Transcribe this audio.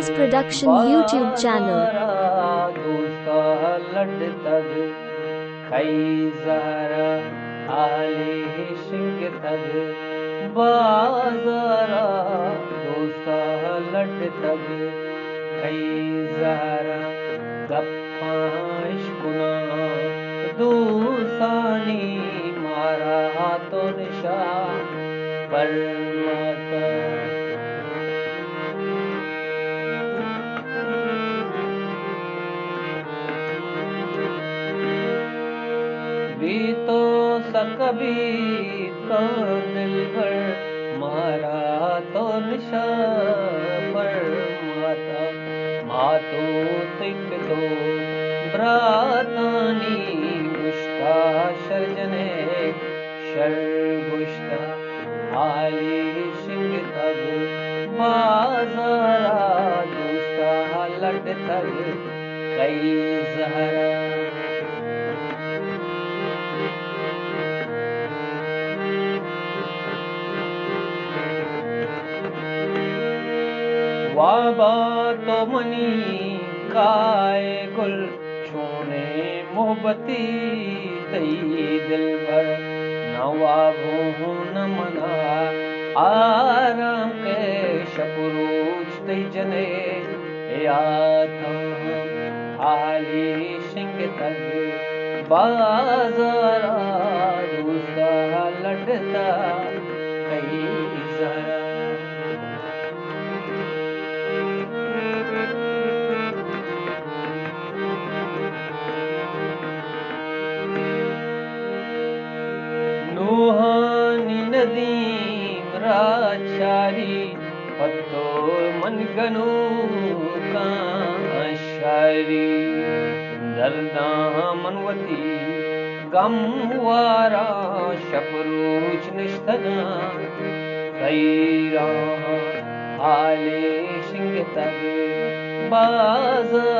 Vikas Production YouTube channel. बाजारा दोस्ता लट तग खई जहरा आले शिंग तग बाजारा दोस्ता लट तग खई जहरा गप्पा इश्कुना दूसानी मारा तो निशा पर माता भी तो सकबी का दिल भर मारा तो निशा पर माता मातो तिक दो ब्रातानी गुश्ता शर्जने शर गुश्ता आली शिंग तग बाजारा दोस्ता लट तग कई जहरा वाबा तो मनी काय गुल छोने मोहब्बती तई दिल भर नवाबो न मना आराम के शपुरूच तई जने याथा आली शिंग तग बाजारा दूसरा लटता कई जरा नूहानी नदीम राचारी पत्तो मनगनु का शायरी दर्दा मनवती गमवारा शपरूच निष्ठगा खैरा आले शिंग तग बाजा